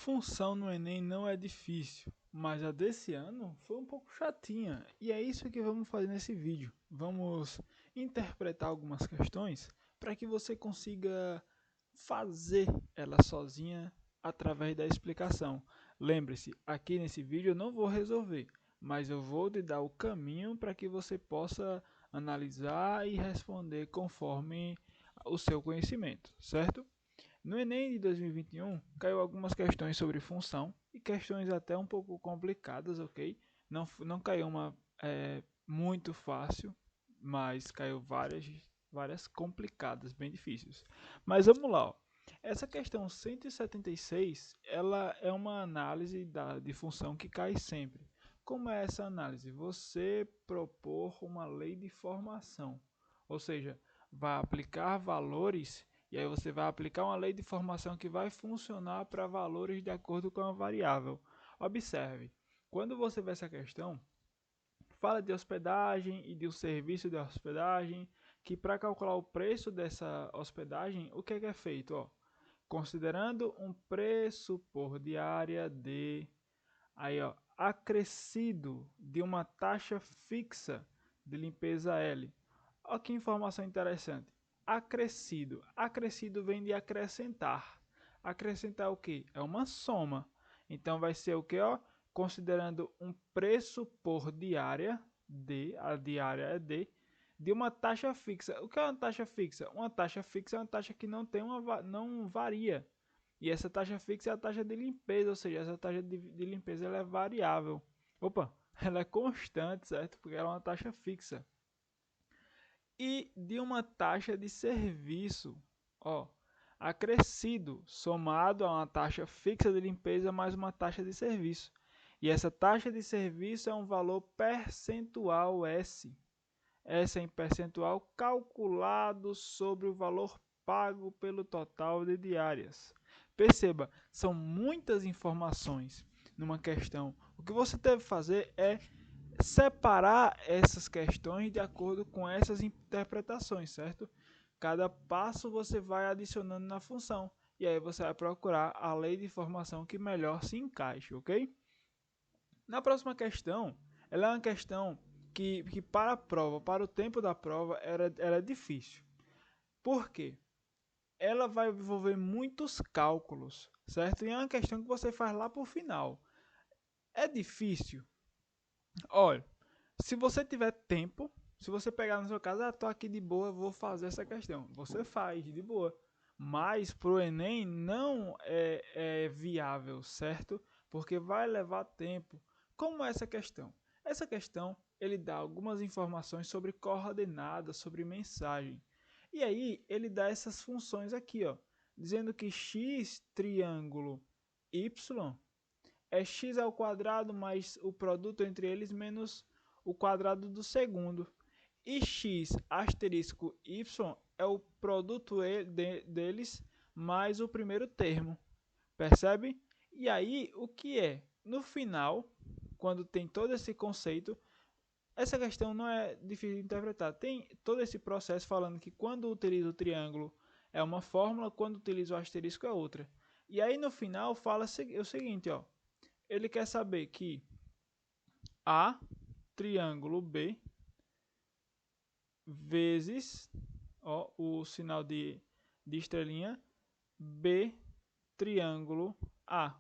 Função no Enem não é difícil, mas a desse ano foi um pouco chatinha. E é isso que vamos fazer nesse vídeo. Vamos interpretar algumas questões para que você consiga fazer ela sozinha através da explicação. Lembre-se, aqui nesse vídeo eu não vou resolver, mas eu vou te dar o caminho para que você possa analisar e responder conforme o seu conhecimento, certo? No Enem de 2021, caiu algumas questões sobre função e questões até um pouco complicadas, ok? Não caiu uma muito fácil, mas caiu várias complicadas, bem difíceis. Mas vamos lá, ó. Essa questão 176, ela é uma análise de função que cai sempre. Como é essa análise? Você propor uma lei de formação, ou seja, vai aplicar valores e aí você vai aplicar uma lei de formação que vai funcionar para valores de acordo com a variável. Observe, quando você vê essa questão, fala de hospedagem e de um serviço de hospedagem, que para calcular o preço dessa hospedagem, o que é feito? Ó, considerando um preço por diária de acrescido de uma taxa fixa de limpeza L. Olha que informação interessante. Acrescido. Acrescido vem de acrescentar. Acrescentar o que? É uma soma. Então vai ser o que? Considerando um preço por diária, a diária é de uma taxa fixa. O que é uma taxa fixa? Uma taxa fixa é uma taxa que não varia. E essa taxa fixa é a taxa de limpeza, ou seja, essa taxa de limpeza ela é variável. Opa, ela é constante, certo? Porque ela é uma taxa fixa. E de uma taxa de serviço, ó, acrescido, somado a uma taxa fixa de limpeza mais uma taxa de serviço. E essa taxa de serviço é um valor percentual S. S em percentual calculado sobre o valor pago pelo total de diárias. Perceba, são muitas informações numa questão. O que você deve fazer é separar essas questões de acordo com essas interpretações, certo? Cada passo você vai adicionando na função e aí você vai procurar a lei de formação que melhor se encaixe, ok? Na próxima questão, ela é uma questão que para a prova, para o tempo da prova, era difícil. Por quê? Ela vai envolver muitos cálculos, certo? E é uma questão que você faz lá para o final. É difícil? Olha, se você tiver tempo, se você pegar na sua casa, tô aqui de boa, vou fazer essa questão. Você faz de boa. Mas para o Enem não é viável, certo? Porque vai levar tempo. Como é essa questão? Essa questão ele dá algumas informações sobre coordenadas, sobre mensagem. E aí ele dá essas funções aqui, ó, dizendo que x triângulo y é x ao quadrado mais o produto entre eles menos o quadrado do segundo. E x asterisco y é o produto deles mais o primeiro termo. Percebe? E aí, o que é? No final, quando tem todo esse conceito, essa questão não é difícil de interpretar. Tem todo esse processo falando que quando utiliza o triângulo é uma fórmula, quando utiliza o asterisco é outra. E aí no final fala o seguinte, ó. Ele quer saber que A triângulo B vezes o sinal de estrelinha B triângulo A.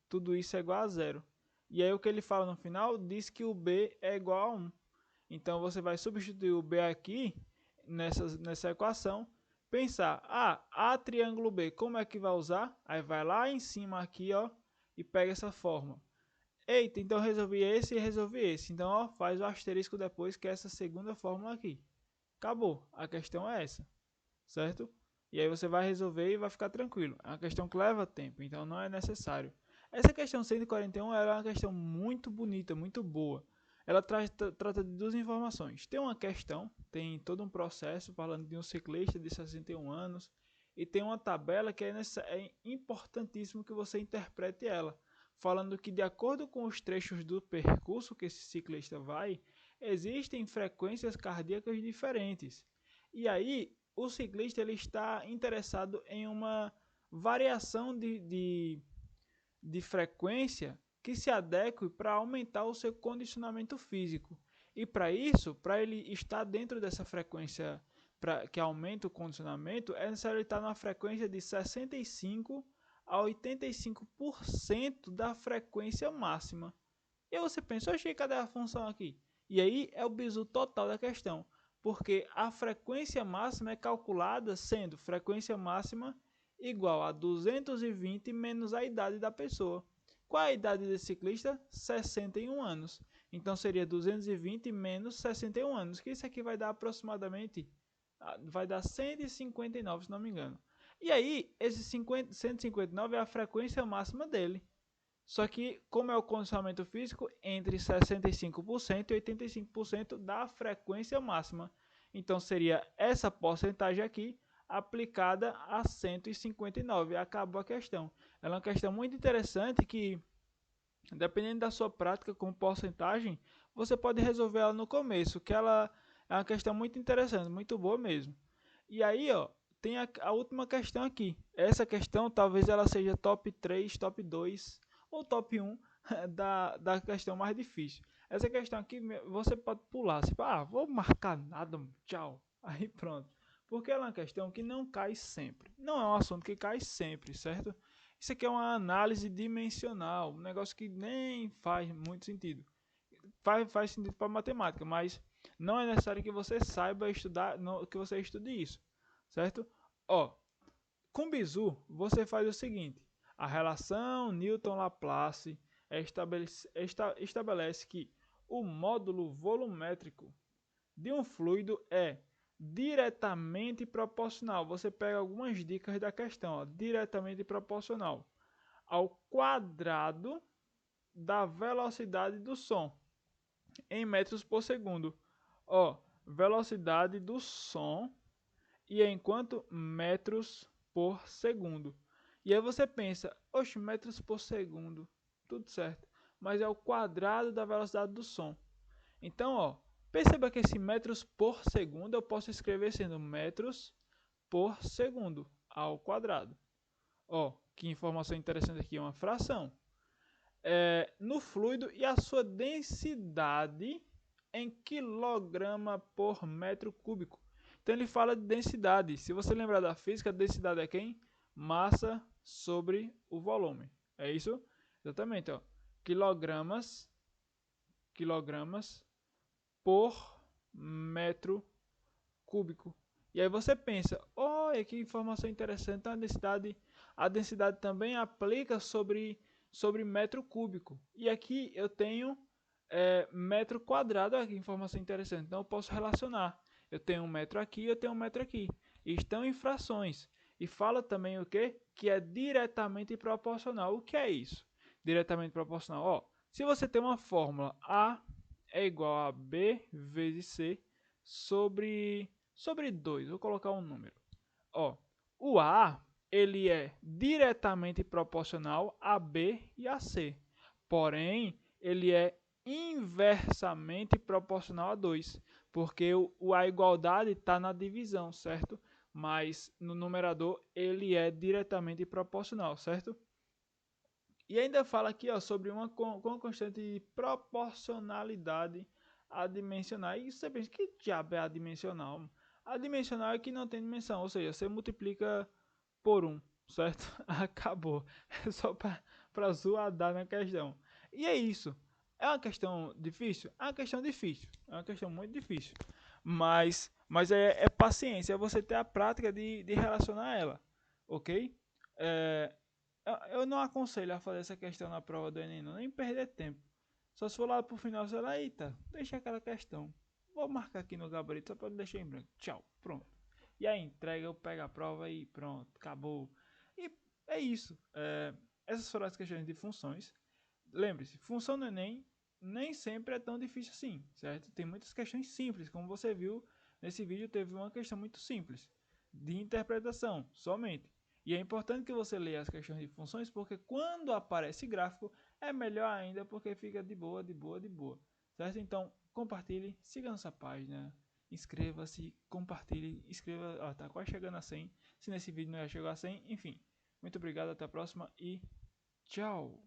Tudo isso é igual a zero. E aí o que ele fala no final diz que o B é igual a 1. Então você vai substituir o B aqui nessa equação. Pensar, A triângulo B, como é que vai usar? Aí vai lá em cima aqui, ó, e pega essa forma. Eita, então resolvi esse e resolvi esse. Então, ó, faz o asterisco depois, que é essa segunda fórmula aqui. Acabou. A questão é essa, certo? E aí você vai resolver e vai ficar tranquilo. É uma questão que leva tempo, então não é necessário. Essa questão 141 é uma questão muito bonita, muito boa. Ela trata de duas informações. Tem uma questão, tem todo um processo falando de um ciclista de 61 anos. E tem uma tabela que é importantíssimo que você interprete ela, falando que de acordo com os trechos do percurso que esse ciclista vai, existem frequências cardíacas diferentes. E aí, o ciclista ele está interessado em uma variação de frequência que se adeque para aumentar o seu condicionamento físico. E para isso, para ele estar dentro dessa frequência que aumenta o condicionamento, é necessário ele estar numa frequência de 65 a 85% da frequência máxima. E aí você pensa, oxi, cadê a função aqui? E aí é o bizu total da questão, porque a frequência máxima é calculada sendo frequência máxima igual a 220 menos a idade da pessoa. Qual é a idade desse ciclista? 61 anos. Então seria 220 menos 61 anos, que isso aqui vai dar aproximadamente, vai dar 159, se não me engano. E aí, esse 159 é a frequência máxima dele. Só que, como é o condicionamento físico, entre 65% e 85% da frequência máxima. Então, seria essa porcentagem aqui aplicada a 159. Acabou a questão. Ela é uma questão muito interessante que, dependendo da sua prática com porcentagem, você pode resolver ela no começo, que ela é uma questão muito interessante, muito boa mesmo. E aí, ó, tem a última questão aqui. Essa questão talvez ela seja top 3, top 2 ou top 1 da questão mais difícil. Essa questão aqui você pode pular, assim, vou marcar nada, tchau. Aí pronto. Porque ela é uma questão que não cai sempre. Não é um assunto que cai sempre, certo? Isso aqui é uma análise dimensional, um negócio que nem faz muito sentido. Faz sentido para matemática, mas não é necessário que você saiba estudar, que você estude isso, certo? Ó, com bizu, você faz o seguinte: a relação Newton-Laplace estabelece que o módulo volumétrico de um fluido é diretamente proporcional. Você pega algumas dicas da questão, ó, diretamente proporcional ao quadrado da velocidade do som em metros por segundo. Ó, velocidade do som e enquanto metros por segundo. E aí você pensa, oxe, metros por segundo, tudo certo. Mas é o quadrado da velocidade do som. Então, ó, perceba que esse metros por segundo eu posso escrever sendo metros por segundo ao quadrado. Ó, que informação interessante aqui, uma fração. No fluido e a sua densidade em quilograma por metro cúbico. Então ele fala de densidade. Se você lembrar da física, a densidade é quem? Massa sobre o volume. É isso? Exatamente. Ó. Quilogramas por metro cúbico. E aí você pensa, olha que informação interessante. Então a densidade também aplica sobre metro cúbico. E aqui eu tenho metro quadrado. Olha que informação interessante. Então eu posso relacionar. Eu tenho um metro aqui, eu tenho um metro aqui. E estão em frações. E fala também o quê? Que é diretamente proporcional. O que é isso? Diretamente proporcional. Ó, se você tem uma fórmula A é igual a B vezes C sobre 2. Vou colocar um número. Ó, o A ele é diretamente proporcional a B e a C. Porém, ele é inversamente proporcional a 2, porque a igualdade está na divisão, certo? Mas no numerador ele é diretamente proporcional, certo? E ainda fala aqui, ó, sobre uma constante de proporcionalidade adimensional. E você pensa, que diabo é adimensional? Adimensional é que não tem dimensão, ou seja, você multiplica por 1, certo? Acabou. É só para zoadar na questão. E é isso. É uma questão difícil? É uma questão difícil. É uma questão muito difícil. Mas é paciência, é você ter a prática de relacionar ela, ok? É, eu não aconselho a fazer essa questão na prova do Enem, não, nem perder tempo. Só se for lá pro final, você lá, eita, deixa aquela questão. Vou marcar aqui no gabarito só para não deixar em branco. Tchau, pronto. E aí entrega, eu pego a prova e pronto, acabou. E é isso. Essas foram as questões de funções. Lembre-se, função do Enem nem sempre é tão difícil assim, certo? Tem muitas questões simples, como você viu nesse vídeo, teve uma questão muito simples, de interpretação somente. E é importante que você leia as questões de funções, porque quando aparece gráfico, é melhor ainda, porque fica de boa, de boa, de boa. Certo? Então, compartilhe, siga nossa página, inscreva-se, compartilhe, inscreva, ó, tá quase chegando a 100, se nesse vídeo não já chegou a 100, enfim. Muito obrigado, até a próxima e Tchau!